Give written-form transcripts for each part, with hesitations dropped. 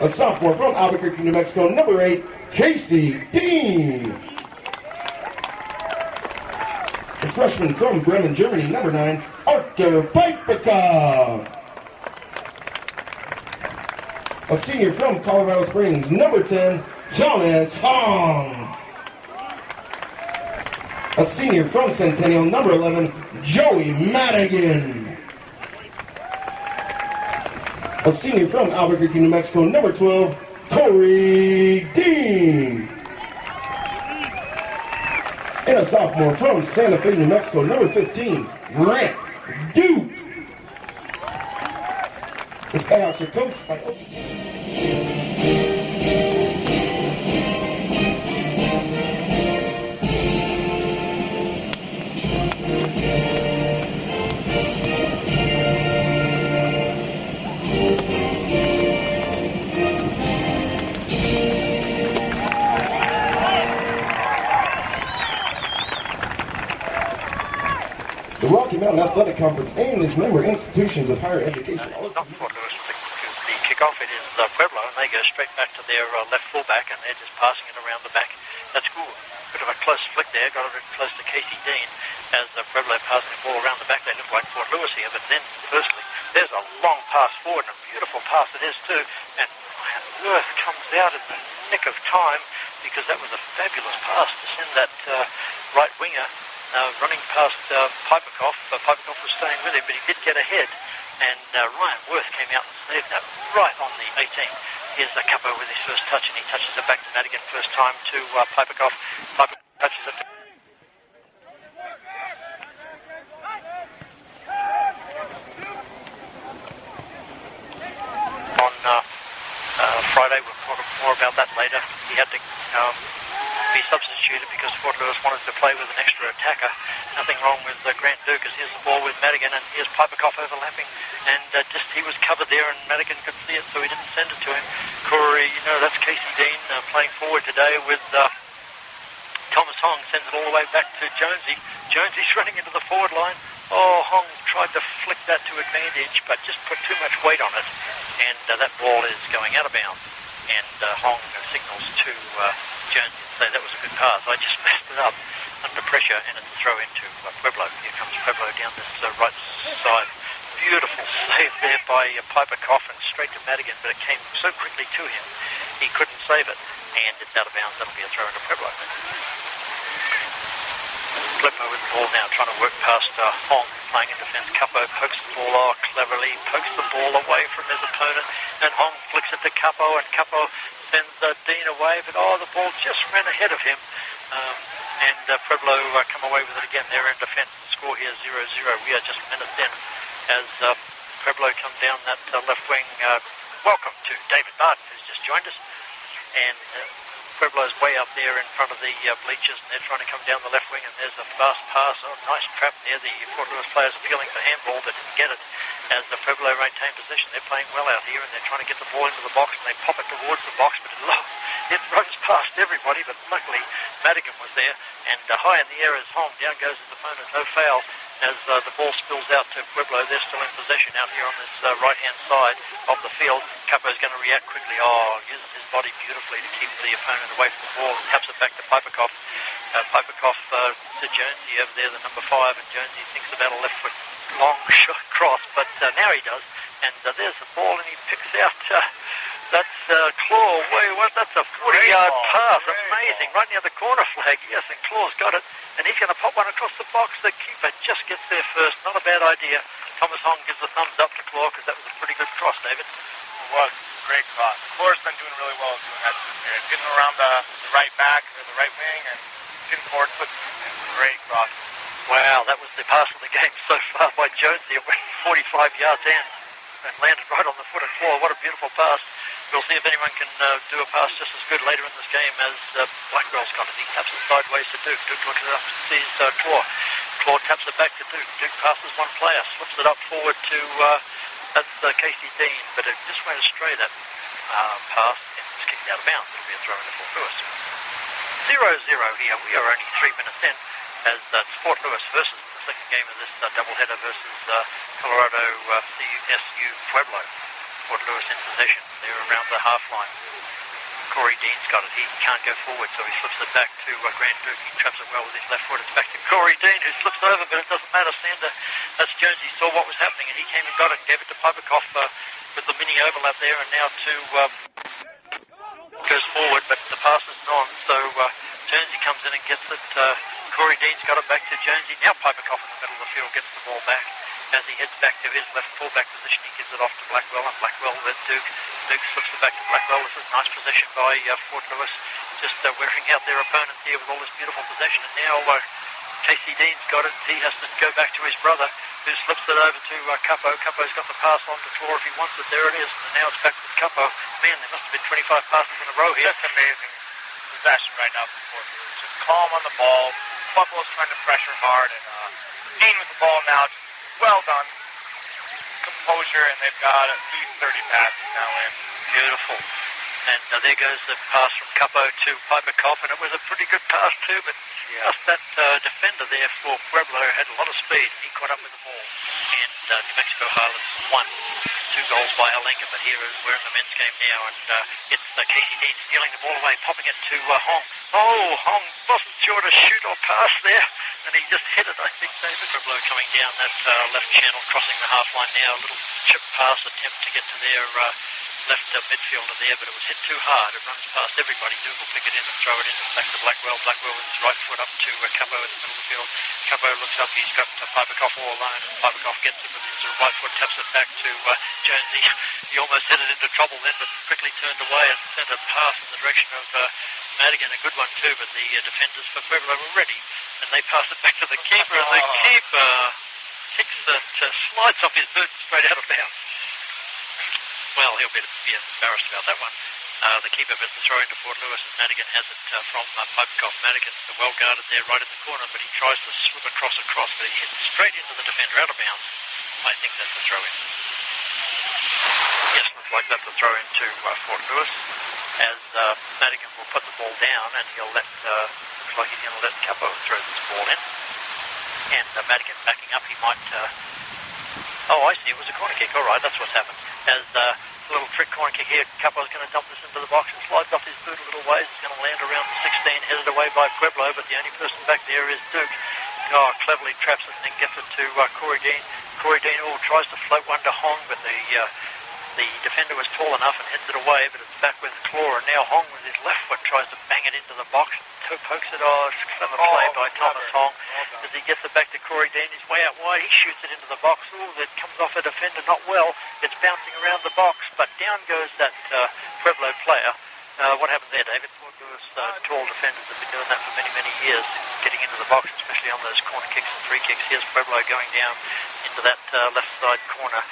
A sophomore from Albuquerque, New Mexico, number 8, Casey Dean. A freshman from Bremen, Germany, number 9, Arthur Pipeka. A senior from Colorado Springs, number 10, Thomas Hong. A senior from Centennial, number 11, Joey Madigan. A senior from Albuquerque, New Mexico, number 12, Corey Dean. And a sophomore from Santa Fe, New Mexico, number 15, Grant Duke. The Skyhawks are coached by... The Rocky Mountain Athletic Conference and its member institutions of higher education. It's not Fort Lewis with the kickoff. It is Pueblo, and they go straight back to their left fullback, and they're just passing it around the back. That's cool. Bit of a close flick there. Got it close to Casey Dean as Pueblo passing the ball around the back. They look like Fort Lewis here, but then, firstly, there's a long pass forward, and a beautiful pass it is too. And Ryan Worth comes out in the nick of time because that was a fabulous pass to send that right winger running past Piperkoff. Piperkoff was staying with him, but he did get ahead. And Ryan Worth came out and saved that right on the 18. Here's Capo with his first touch, and he touches it back to Madigan first time to Piperkoff. Piperkoff touches it. On Friday, we'll talk more about that later. He had to be substituted because Fort Lewis wanted to play with an extra attacker. Nothing wrong with Grant Duke, as here's the ball with Madigan, and here's Piperkoff overlapping, and just he was covered there, and Madigan could see it, so he didn't send it to him. Corey, that's Casey Dean playing forward today with Thomas Hong, sends it all the way back to Jonesy. Jonesy's running into the forward line. Oh, Hong tried to flick that to advantage, but just put too much weight on it, and that ball is going out of bounds, and Hong signals to Jonesy and say that was a good pass. I just messed it up under pressure, and it's a throw into Pueblo. Here comes Pueblo down this right side. Beautiful save there by Piperkoff and straight to Madigan, but it came so quickly to him, he couldn't save it, and it's out of bounds. That'll be a throw into Pueblo. Pueblo with the ball now, trying to work past Hong, playing in defence. Capo pokes the ball off cleverly, pokes the ball away from his opponent, and Hong flicks it to Capo, and Capo sends Dean away, but the ball just ran ahead of him. And Pueblo come away with it again. They're in defence. The score here is 0-0. We are just minutes in as Pueblo come down that left wing. Welcome to David Barton, who's just joined us. And Pueblo's way up there in front of the bleachers, and they're trying to come down the left wing, and there's a fast pass. Oh, nice trap there. The Fort Lewis players appealing for handball, but didn't get it as the Pueblo maintain possession. They're playing well out here, and they're trying to get the ball into the box, and they pop it towards the box, but it runs past everybody, but luckily Madigan was there, and high in the air is Hong. Down goes his opponent, no foul, as the ball spills out to Pueblo. They're still in possession out here on this right-hand side of the field. Capo's going to react quickly. Uses his body beautifully to keep the opponent away from the ball, and taps it back to Piperkoff. Piperkoff to Jonesy over there, the number 5, and Jonesy thinks about a left foot long shot cross, but now he does, and there's the ball, and he picks out that's Claw. That's a 40-yard pass. Amazing, right near the corner flag. Yes, and Claw's got it, and he's going to pop one across the box. The keeper just gets there first. Not a bad idea. Thomas Hong gives a thumbs up to Claw because that was a pretty good cross, David. It was a great cross. Claw's been doing really well doing that this year, getting around the right back or the right wing and getting forward foot. Great cross. Wow, that was the pass of the game so far by Jonesy. It went 45 yards in and landed right on the foot of Claw. What a beautiful pass. We'll see if anyone can do a pass just as good later in this game as Blackwell's got it. He taps it sideways to Duke. Duke looks it up and sees Claw. Claw taps it back to Duke. Duke passes one player, slips it up forward to that's Casey Dean, but it just went astray, that pass, and it's kicked out of bounds. It'll be a throw into Fort Lewis. 0-0 here. We are only 3 minutes in as Fort Lewis versus the second game of this doubleheader versus Colorado CSU Pueblo. Fort Lewis in possession. They're around the half line. Corey Dean's got it. He can't go forward, so he flips it back to Grant Duke. He traps it well with his left foot. It's back to Corey Dean, who slips over, but it doesn't matter. Sander, that's Jones. He saw what was happening, and he came and got it. Gave it to Piperkoff with the mini overlap there, and now to goes forward, but the pass is on. So Jonesy comes in and gets it. Corey Dean's got it back to Jonesy. Now Piperkoff in the middle of the field gets the ball back. As he heads back to his left fullback position, he gives it off to Blackwell, and Blackwell with Duke. Duke slips it back to Blackwell. This is a nice possession by Fort Lewis, just wearing out their opponents here with all this beautiful possession. And now Casey Dean's got it. He has to go back to his brother, who slips it over to Capo. Capo's got the pass on to Tor if he wants it. There it is. And now it's back with Capo. Man, there must have been 25 passes in a row here. That's amazing possession right now for Fort Lewis. Just calm on the ball. Buffalo's trying to pressure hard, and Dean with the ball now. Just well done. Composure, and they've got at least 30 passes now in. Beautiful. And there goes the pass from Capo to Piperkoff, and it was a pretty good pass too, but just that defender there for Pueblo had a lot of speed, and he caught up with the ball. And New Mexico Highlands won 2 goals by Alinga, but here we're in the men's game now, and it's Casey Dean stealing the ball away, popping it to Hong. Oh, Hong wasn't sure to shoot or pass there, and he just hit it, I think, David. Pueblo coming down that left channel, crossing the half line now, a little chip pass attempt to get to their left midfielder there, but it was hit too hard. It runs past everybody. Duke will pick it in and throw it in back to Blackwell. Blackwell with his right foot up to Capo in the middle of the field. Capo looks up. He's got Piperkoff all alone, and Piperkoff gets it with his right foot, taps it back to Jonesy. He almost headed into trouble then, but quickly turned away and sent a pass in the direction of Madigan. A good one too, but the defenders for Pueblo were ready, and they pass it back to the keeper, and the keeper kicks it, slides off his boot straight out of bounds. Well, he'll be embarrassed about that one. The keeper gets the throw into Fort Lewis, and Madigan has it from Piperkoff. Madigan, well guarded there right in the corner, but he tries to slip across, but he hits straight into the defender out of bounds. I think that's the throw in. Yes, looks like that's the throw into Fort Lewis, as Madigan will put the ball down, and he'll looks like he's going to let Capo throw this ball in. And Madigan backing up, he might... oh, I see, it was a corner kick. All right, that's what's happened. As a little trick corner kick here, Capo's going to dump this into the box and slides off his boot a little ways. It's going to land around the 16, headed away by Pueblo, but the only person back there is Duke. Oh, cleverly traps it and then gets it to Corey Dean. Corey Dean tries to float one to Hong, but the defender was tall enough and heads it away, but it's back with Claw, and now Hong with his left foot tries to bang it into the box. Pokes it off. Clever play by Thomas Hong. As he gets it back to Corey Dean, he's way out wide. He shoots it into the box. Oh, that comes off a defender not well. It's bouncing around the box, but down goes that Pueblo player. What happened there, David? Fort Lewis tall defenders have been doing that for many, many years, getting into the box, especially on those corner kicks and free kicks. Here's Pueblo going down into that left side corner.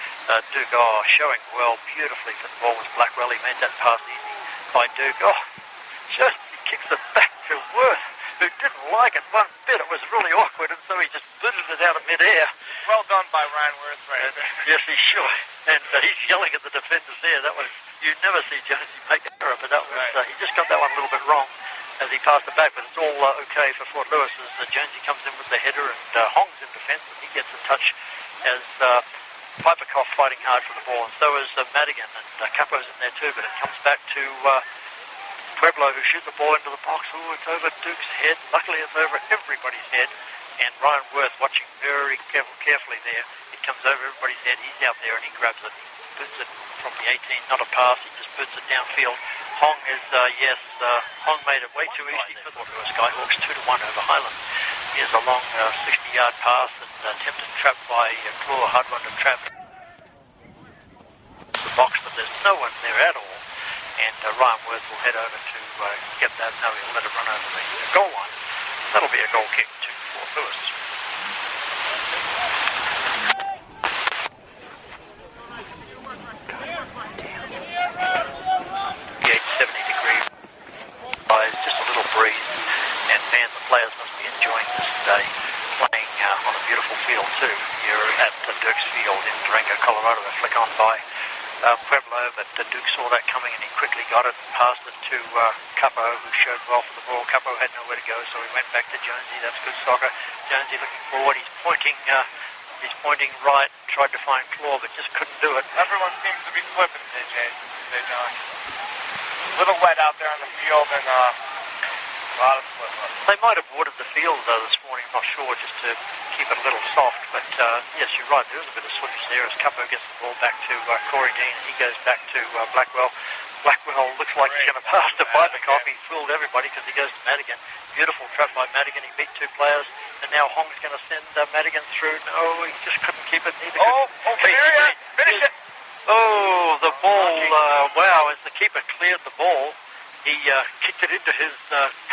Duke, showing well, beautifully. The ball was Blackwell. He made that pass easy by Duke. Oh, just kicks it back to Worth, who didn't like it one bit. It was really awkward, and so he just booted it out of midair. Well done by Ryan Worth right there. Yes, he should. And he's yelling at the defenders there. That was, you never see Jonesy make an error, but that was, he just got that one a little bit wrong as he passed it back, but it's all okay for Fort Lewis as Jonesy comes in with the header, and Hong's in defence, and he gets a touch as Piperkoff fighting hard for the ball, and so is Madigan, and Capo's in there too, but it comes back to Pueblo, who shoot the ball into the box. Oh, it's over Duke's head. Luckily, it's over everybody's head. And Ryan Worth watching very carefully there. It comes over everybody's head. He's out there and he grabs it. He boots it from the 18, not a pass. He just boots it downfield. Hong is, Hong made it way too easy for the Skyhawks, 2-1 over Highlands. Here's a long 60-yard pass and attempted trap by Claw, hard one to trap the box, but there's no one there at all. And Ryan Worth will head over to get that. No, he'll let it run over the goal line. That'll be a goal kick to Fort Lewis. The 870-degree just a little breeze. And man, the players must be enjoying this day, playing on a beautiful field too. Here at Dirks Field in Durango, Colorado. A flick on by Pueblo, but Duke saw that coming and he quickly got it and passed it to Capo, who showed well for the ball. Capo had nowhere to go, so he went back to Jonesy. That's good soccer. Jonesy looking forward. He's pointing right, tried to find Claw, but just couldn't do it. Everyone seems to be flipping today, John. A little wet out there on the field and a lot of flip-ups. They might have watered the field this morning, I'm not sure, just to keep it a little soft. But yes, you're right, there is a bit of slippage there as Capo gets the ball back to Corey Dean. He goes back to Blackwell. Blackwell looks like he's going to pass to Piperkoff. He fooled everybody because he goes to Madigan. Beautiful trap by Madigan. He beat two players. And now Hong's going to send Madigan through. No, he just couldn't keep it. Neither Finish it. Oh, the ball. Wow, as the keeper cleared the ball, he kicked it into his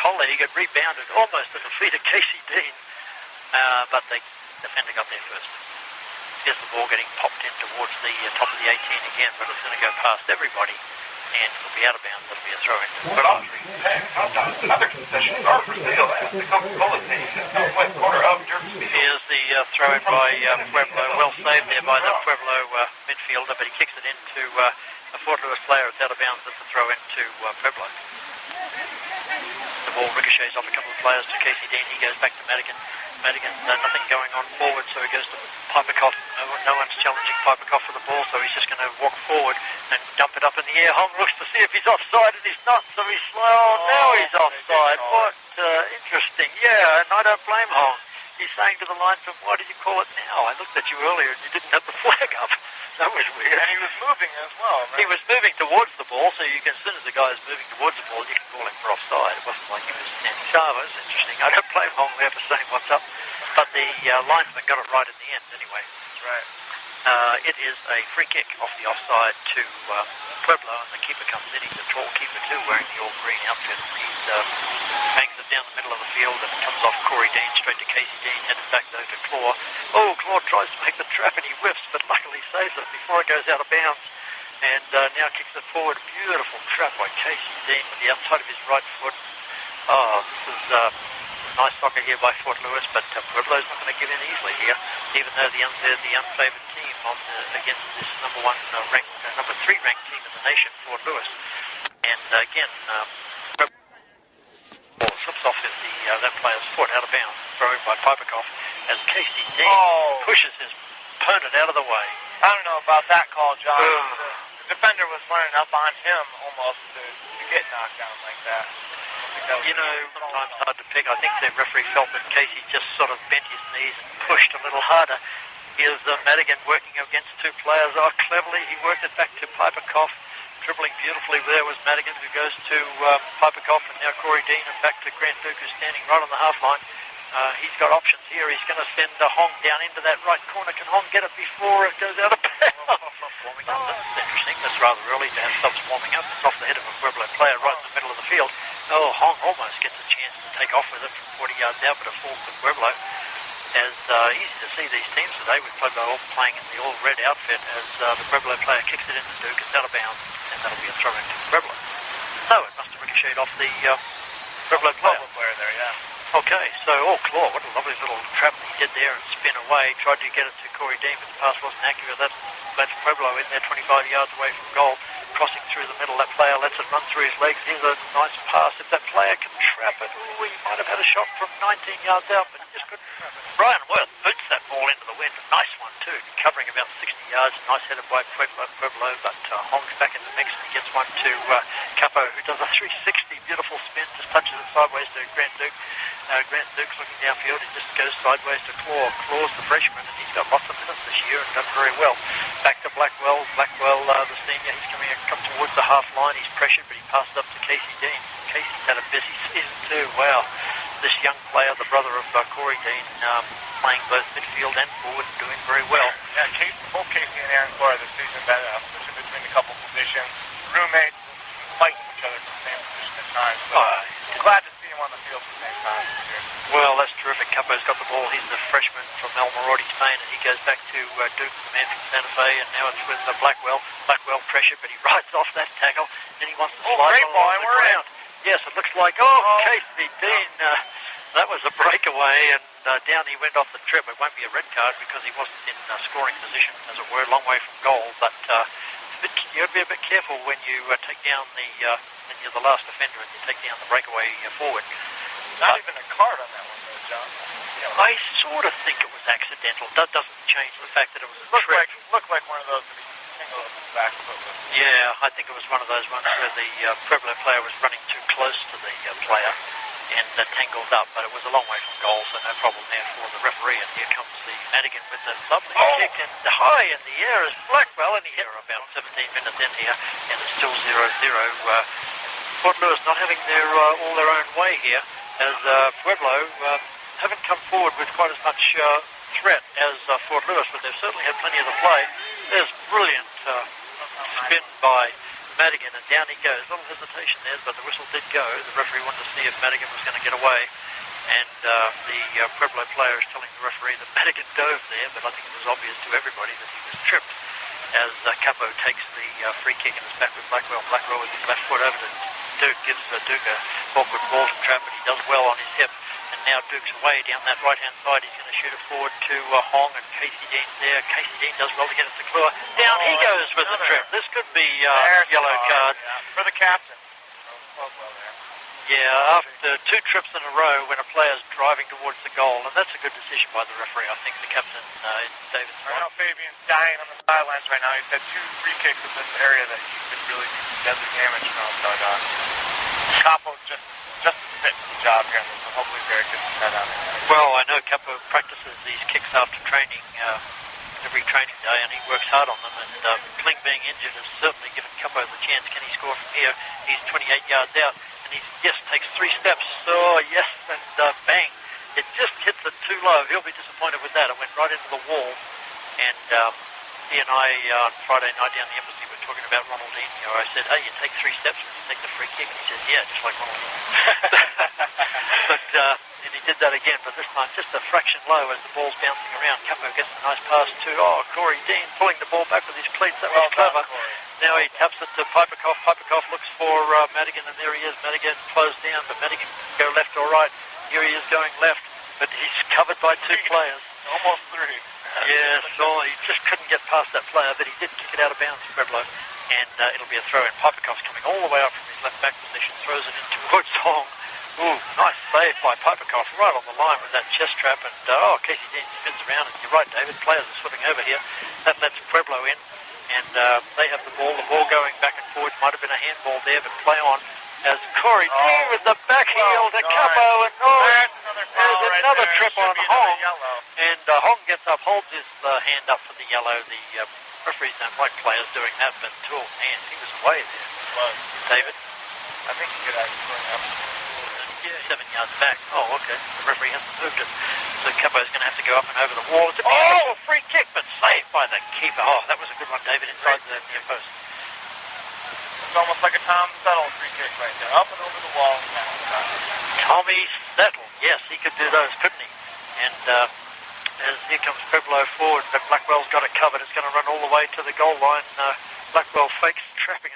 colleague. It rebounded almost at the feet of Casey Dean. But the defender got there first. Here's the ball getting popped in towards the top of the 18 again, but it's going to go past everybody. And it'll be out of bounds. It'll be a throw-in. Another concession are for sale at the Coca-Cola station in southwest corner of Derby. Here's the throw-in by Pueblo. Well saved there by the Pueblo midfielder, but he kicks it into a Fort Lewis player. It's out of bounds. It's a throw-in to Pueblo. The ball ricochets off a couple of players to Casey Dean. He goes back to Madigan. Madigan, nothing going on forward, so he goes to Piperkoff. No one's challenging Piperkoff for the ball, so he's just going to walk forward and dump it up in the air. Hong looks to see if he's offside, and he's not, so he's slow. Now he's offside. What interesting. Yeah, and I don't blame Hong. He's saying to the linesman, why did you call it now? I looked at you earlier, and you didn't have the flag up. That was weird. And he was moving as well, right? He was moving towards the ball, so you can, as soon as the guy is moving towards the ball, you can call him for offside. It wasn't like he was standing sharp. It was interesting. I don't blame Hong there for saying what's up, but the linesman got it right in the end anyway. That's right. It is a free kick off the offside to Pueblo, and the keeper comes in. He's a tall keeper too, wearing the all green outfit. He bangs it down the middle of the field, and it comes off Corey Dean straight to Casey Dean, headed back though to Claw. Oh, Claw tries to make the trap, and he whiffs, but luckily saves it before it goes out of bounds. And now kicks it forward. Beautiful trap by Casey Dean with the outside of his right foot. Oh, this is nice soccer here by Fort Lewis, but Pueblo's not going to give in easily here, even though they're the unfavoured team against this number 3 ranked team in the nation, Fort Lewis. And again, ball slips off that player's foot out of bounds, thrown by Piperkoff as Casey Dean pushes his opponent out of the way. I don't know about that call, John. The defender was running up on him almost to get knocked down like that. You know, sometimes hard to pick. I think the referee felt that Casey just sort of bent his knees and pushed a little harder. Here's Madigan working against two players. Oh, cleverly, he worked it back to Piperkoff. Dribbling beautifully there was Madigan, who goes to Piperkoff, and now Corey Dean, and back to Grant Duke, who's standing right on the half line. He's got options here. He's going to send Hong down into that right corner. Can Hong get it before it goes out of bounds? Warming up. That's interesting. That's rather early to have subs warming up. It's off the head of a Pueblo player right in the middle of the field. Oh, Hong almost gets a chance to take off with it from 40 yards out, but it falls to Pueblo. As easy to see these teams today with Pueblo all playing in the all-red outfit as the Pueblo player kicks it into Duke. It's out of bounds, and that'll be a throw into Pueblo. So it must have ricocheted off the Pueblo player there, yeah. Okay, so, Claw, what a lovely little trap he did there and spin away. Tried to get it to Corey Dean, but the pass wasn't accurate. That's Pueblo in there, 25 yards away from goal. Crossing through the middle, that player lets it run through his legs. Here's a nice pass. If that player can trap it, he might have had a shot from 19 yards out, but he just couldn't trap it. Brian Worth boots that ball into the wind. A nice one, too, covering about 60 yards. Nice header by Pueblo, but Hong's back in the mix, and he gets one to Capo, who does a 360, beautiful spin, just touches it sideways to Grant Duke. Grant Duke's looking downfield. He just goes sideways to Claw. Claw's the freshman, and he's got lots of minutes this year and done very well. Back to Blackwell. Blackwell, the senior, he's come towards the half line. He's pressured, but he passes up to Casey Dean. Casey's had a busy season too. Wow. This young player, the brother of Corey Dean, playing both midfield and forward, doing very well. Yeah, both Casey and Aaron Corey this season been switching between a couple positions. Roommates fighting each other from the same position at times. So glad to see him on the field at the same time this year. Well, that's terrific. Capo's got the ball. He's the freshman from El Moradi, Spain, and he goes back to Duke, the man from Santa Fe, and now it's with Blackwell. Blackwell pressure, but he rides off that tackle, and he wants to slide great ball, and the we're ground. Yes, it looks like, Casey Dean, that was a breakaway, and down he went off the trip. It won't be a red card because he wasn't in scoring position, as it were, a long way from goal, but got to be a bit careful when you take down when you're the last offender and you take down the breakaway forward. Not even a card on that one, though, John. I sort of think it was accidental. That doesn't change the fact that it was a trip. Looked like one of those that he tangled up his back foot with. Yeah, I think it was one of those ones where the Pueblo player was running too close to the player and tangled up, but it was a long way from goal, so no problem there for the referee. And here comes the Madigan with the lovely kick, and high in the air is Blackwell, and he hit her about 17 minutes in here, and it's still 0-0. Port Louis not having all their own way here, as Pueblo haven't come forward with quite as much threat as Fort Louis, but they've certainly had plenty of the play. There's brilliant spin by Madigan, and down he goes. A little hesitation there, but the whistle did go. The referee wanted to see if Madigan was going to get away, and the Pueblo player is telling the referee that Madigan dove there, but I think it was obvious to everybody that he was tripped as Capo takes the free kick and is back with Blackwell. Blackwell with his left foot over to Duke, gives Duke a awkward ball to trap, but he does well on his hip. And now Duke's away down that right-hand side. He's going to shoot it forward to Hong, and Casey Dean's there. Casey Dean does well to get it to Clua. Down he goes with the trip. This could be yellow card. Yeah. For the captain. Yeah, after 2 trips in a row when a player's driving towards the goal, and that's a good decision by the referee. I think the captain, David. I know Fabian's dying on the sidelines right now. He's had 2 free kicks in this area that he's been really deadly damage from. But Capo's just a fit for the job here, so hopefully Barry gets his head out. Well, I know Capo practices these kicks after training, every training day, and he works hard on them, and Kling being injured has certainly given Capo the chance. Can he score from here? He's 28 yards out, and he takes 3 steps. Oh, yes, and bang. It just hits it too low. He'll be disappointed with that. It went right into the wall, and he and I on Friday night down the embassy were talking about Ronaldinho. I said, hey, you take 3 steps when you take the free kick. And he says, yeah, just like Ronaldinho. But and he did that again, but this time just a fraction low as the ball's bouncing around. Capo gets a nice pass to Corey Dean, pulling the ball back with his cleats. That was clever. Now he taps it to Piperkoff. Piperkoff looks for Madigan, and there he is. Madigan closed down, but Madigan can go left or right. Here he is going left, but he's covered by 2 players. Almost 3. Yeah, so he just couldn't get past that player, but he did kick it out of bounds, Pueblo, and it'll be a throw in. Piperkoff's coming all the way up from his left back position, throws it in towards Hong. Ooh, nice save by Piperkoff, right on the line with that chest trap, and Casey Dean spins around, and you're right, David, players are slipping over here. That lets Pueblo in, and they have the ball going back and forwards. Might have been a handball there, but play on as Corey Dean with the back heel to Capo, and there's another trip on Hong, and Hong gets up, holds his hand up for the yellow. The referees don't like players doing that, but man, he was away there. David? I think he could actually 7 yards back. Oh, okay. The referee hasn't moved it. So Capo's going to have to go up and over the wall. It's a beautiful free kick, but saved by the keeper. Oh, that was a good one, David, inside the near post. It's almost like a Tom Settle free kick right there. Up and over the wall. Tommy Settle. Yes, he could do those, couldn't he? And as here comes Pueblo forward, but Blackwell's got it covered. It's going to run all the way to the goal line. Blackwell fakes trapping